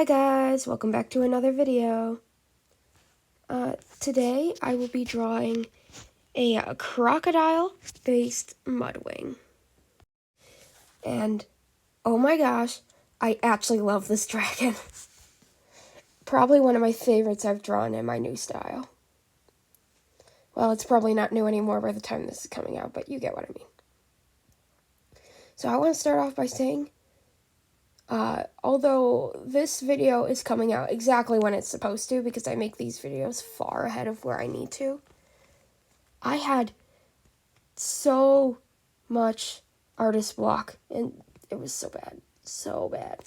Hi guys, welcome back to another video. Today I will be drawing a crocodile-based mudwing. And, oh my gosh, I actually love this dragon. Probably one of my favorites I've drawn in my new style. Well, it's probably not new anymore by the time this is coming out, but you get what I mean. So I want to start off by saying, although this video is coming out exactly when it's supposed to, because I make these videos far ahead of where I need to, I had so much artist block, and it was so bad.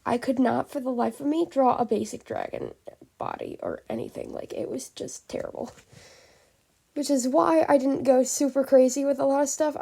I could not, for the life of me, draw a basic dragon body or anything. Like, it was just terrible. Which is why I didn't go super crazy with a lot of stuff.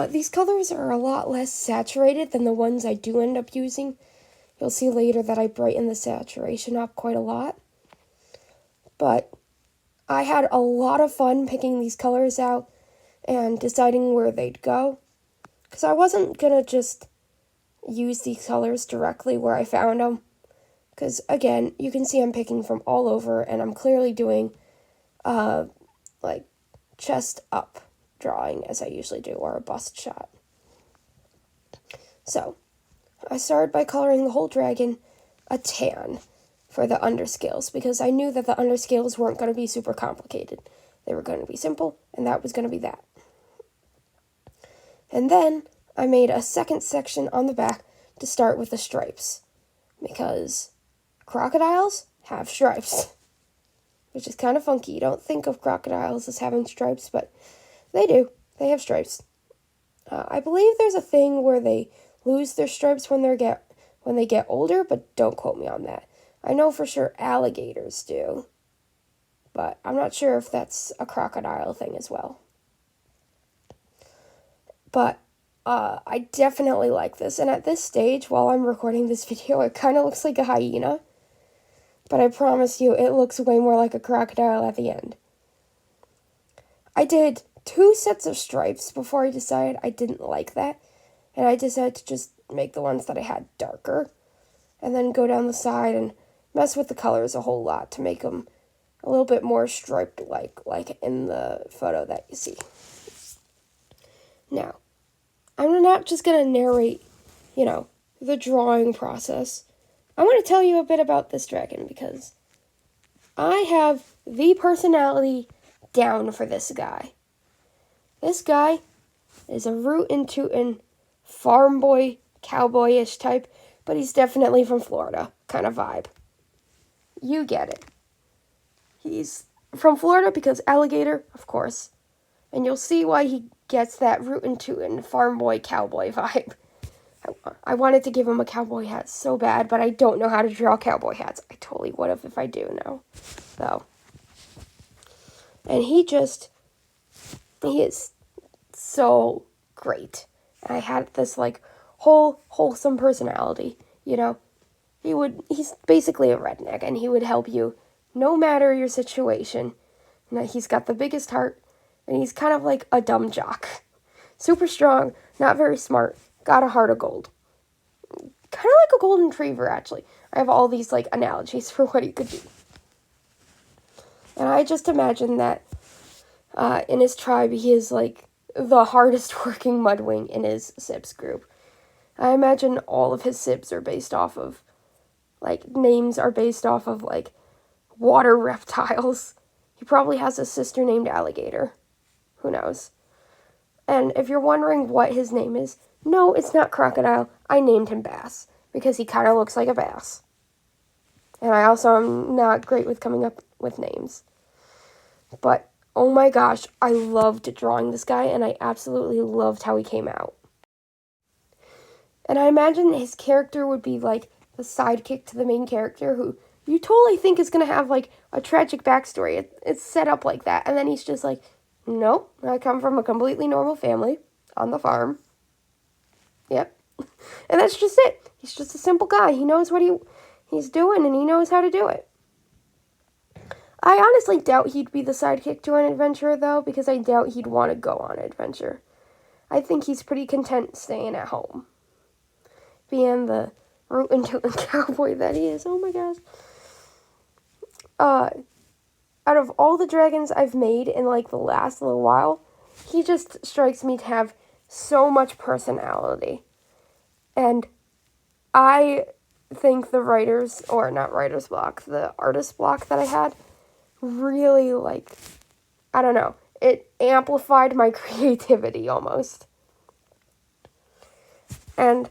These colors are a lot less saturated than the ones I do end up using. You'll see later that I brighten the saturation up quite a lot. But I had a lot of fun picking these colors out and deciding where they'd go. Because I wasn't going to just use these colors directly where I found them. Because, again, you can see I'm picking from all over, and I'm clearly doing, like, chest up drawing, as I usually do, or a bust shot. So, I started by coloring the whole dragon a tan for the underscales, because I knew that the underscales weren't going to be super complicated. They were going to be simple, and that was going to be that. And then I made a second section on the back to start with the stripes, because crocodiles have stripes, which is kind of funky. You don't think of crocodiles as having stripes, but they do. They have stripes. I believe there's a thing where they lose their stripes when they get older, but don't quote me on that. I know for sure alligators do, but I'm not sure if that's a crocodile thing as well. But I definitely like this, and at this stage, while I'm recording this video, it kind of looks like a hyena, but I promise you, it looks way more like a crocodile at the end. I did 2 sets of stripes before I decided I didn't like that, and I decided to just make the ones that I had darker, and then go down the side and mess with the colors a whole lot to make them a little bit more striped like in the photo that you see. Now, I'm not just going to narrate, the drawing process. I want to tell you a bit about this dragon, because I have the personality down for this guy. This guy is a rootin' tootin' farm boy, cowboyish type, but he's definitely from Florida kind of vibe. You get it. He's from Florida because alligator, of course. And you'll see why he gets that rootin' tootin' farm boy cowboy vibe. I wanted to give him a cowboy hat so bad, but I don't know how to draw cowboy hats. I totally would have if I do know, though. And he is so great. And I had this, like, whole wholesome personality, you know. He's basically a redneck, and he would help you no matter your situation. And he's got the biggest heart, and he's kind of like a dumb jock. Super strong, not very smart, got a heart of gold. Kind of like a golden retriever, actually. I have all these, like, analogies for what he could do. And I just imagine that in his tribe, he is, like, the hardest working mudwing in his Sips group. I imagine all of his Sips are based off of, like, names are based off of, like, water reptiles. He probably has a sister named Alligator. Who knows? And if you're wondering what his name is, no, it's not Crocodile. I named him Bass because he kind of looks like a bass. And I also am not great with coming up with names. But, oh my gosh, I loved drawing this guy, and I absolutely loved how he came out. And I imagine his character would be, like, the sidekick to the main character who you totally think is going to have, like, a tragic backstory. It's set up like that. And then he's just like, nope, I come from a completely normal family on the farm. Yep. And that's just it. He's just a simple guy. He knows what he's doing, and he knows how to do it. I honestly doubt he'd be the sidekick to an adventurer, though, because I doubt he'd want to go on an adventure. I think he's pretty content staying at home. Being the rootin' tootin' cowboy that he is. Oh my gosh. Out of all the dragons I've made in, like, the last little while, he just strikes me to have so much personality. And I think the the artist block that I had really, like, I don't know, it amplified my creativity almost. And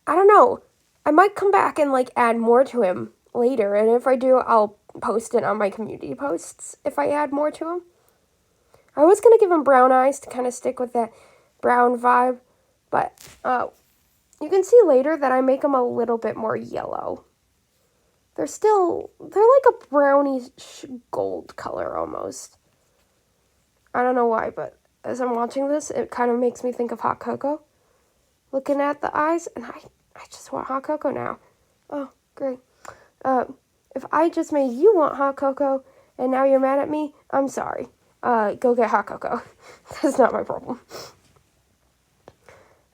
I don't know, I might come back and, like, add more to him later, and if I do, I'll post it on my community posts if I add more to him. I was going to give him brown eyes to kind of stick with that brown vibe, but you can see later that I make him a little bit more yellow. They're like a brownish gold color almost. I don't know why, but as I'm watching this, it kind of makes me think of hot cocoa. Looking at the eyes, and I just want hot cocoa now. Oh, great. If I just made you want hot cocoa, and now you're mad at me, I'm sorry. Go get hot cocoa. That's not my problem.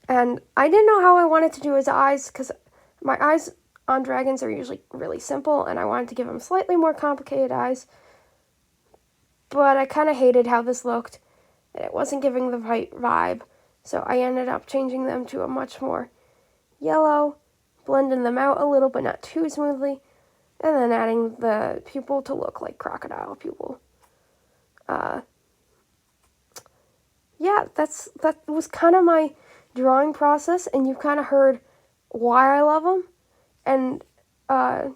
And I didn't know how I wanted to do his eyes, because my eyes on dragons are usually really simple, and I wanted to give him slightly more complicated eyes. But I kind of hated how this looked, and it wasn't giving the right vibe. So I ended up changing them to a much more yellow, blending them out a little, but not too smoothly, and then adding the pupil to look like crocodile pupil. Yeah, that was kind of my drawing process, and you've kind of heard why I love them. And at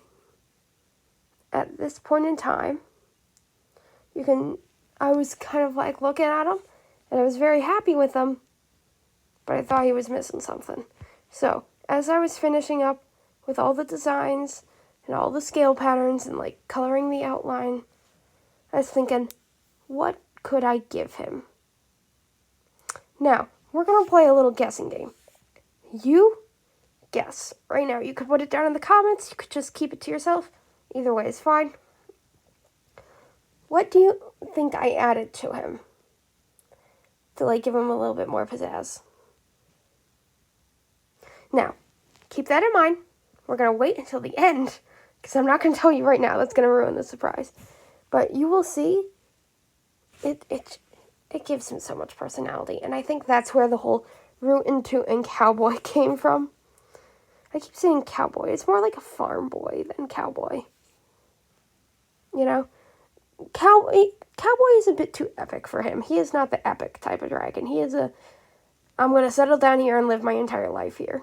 this point in time, I was kind of like looking at him, and I was very happy with him, but I thought he was missing something. So, as I was finishing up with all the designs and all the scale patterns and, like, coloring the outline, I was thinking, what could I give him? Now, we're going to play a little guessing game. You guess right now. You could put it down in the comments. You could just keep it to yourself. Either way is fine. What do you think I added to him to, like, give him a little bit more pizzazz? Now, keep that in mind. We're going to wait until the end, because I'm not going to tell you right now. That's going to ruin the surprise. But you will see, it gives him so much personality. And I think that's where the whole rootin' tootin' cowboy came from. I keep saying cowboy. It's more like a farm boy than cowboy. You know? Cowboy is a bit too epic for him. He is not the epic type of dragon. He is I'm going to settle down here and live my entire life here.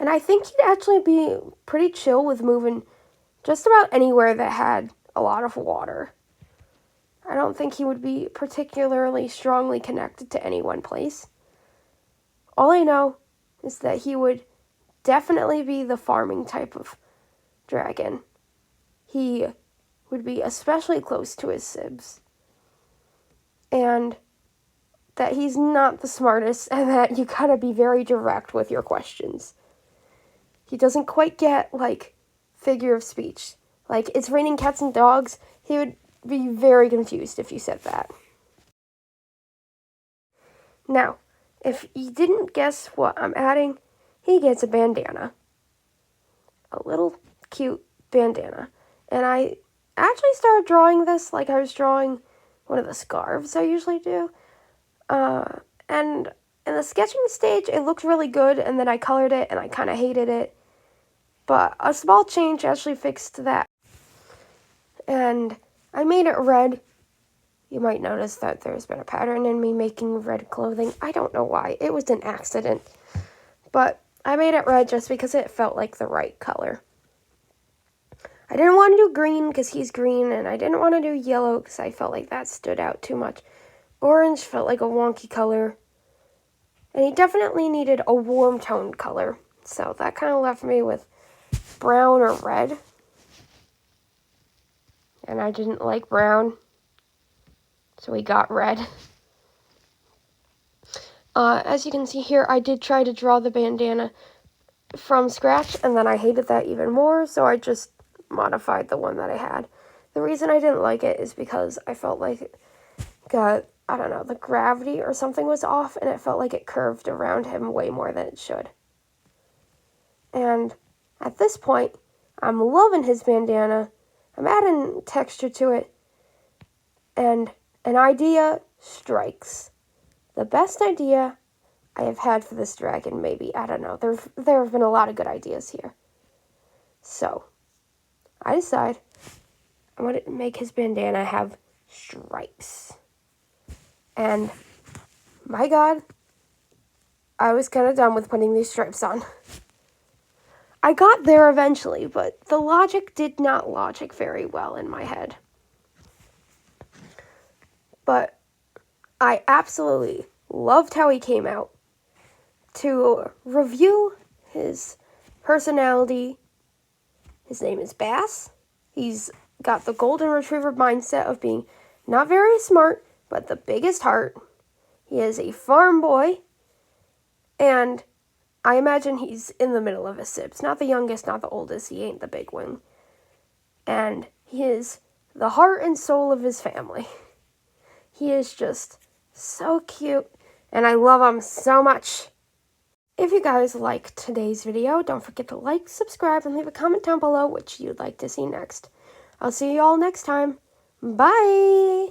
And I think he'd actually be pretty chill with moving just about anywhere that had a lot of water. I don't think he would be particularly strongly connected to any one place. All I know is that he would definitely be the farming type of dragon. He would be especially close to his sibs. And that he's not the smartest, and that you gotta be very direct with your questions. He doesn't quite get, like, figure of speech. Like, it's raining cats and dogs. He would be very confused if you said that. Now, if you didn't guess what I'm adding, he gets a bandana. A little cute bandana. And I actually started drawing this like I was drawing one of the scarves I usually do. And in the sketching stage, it looked really good, and then I colored it, and I kind of hated it. But a small change actually fixed that. And I made it red. You might notice that there's been a pattern in me making red clothing. I don't know why. It was an accident. But I made it red just because it felt like the right color. I didn't want to do green because he's green, and I didn't want to do yellow because I felt like that stood out too much. Orange felt like a wonky color. And he definitely needed a warm toned color. So that kind of left me with brown or red. And I didn't like brown. So we got red. As you can see here, I did try to draw the bandana from scratch, and then I hated that even more, so I just modified the one that I had. The reason I didn't like it is because I felt like it got, I don't know, the gravity or something was off, and it felt like it curved around him way more than it should. And at this point, I'm loving his bandana. I'm adding texture to it, and an idea strikes. The best idea I have had for this dragon, maybe. I don't know. There have been a lot of good ideas here. So, I decide I'm going to make his bandana have stripes. And, my God, I was kind of done with putting these stripes on. I got there eventually, but the logic did not logic very well in my head. But I absolutely loved how he came out. To review his personality, his name is Bass. He's got the golden retriever mindset of being not very smart, but the biggest heart. He is a farm boy, and I imagine he's in the middle of his sibs. Not the youngest, not the oldest. He ain't the big one. And he is the heart and soul of his family. He is just so cute, and I love him so much. If you guys liked today's video, don't forget to like, subscribe, and leave a comment down below which you'd like to see next. I'll see you all next time. Bye!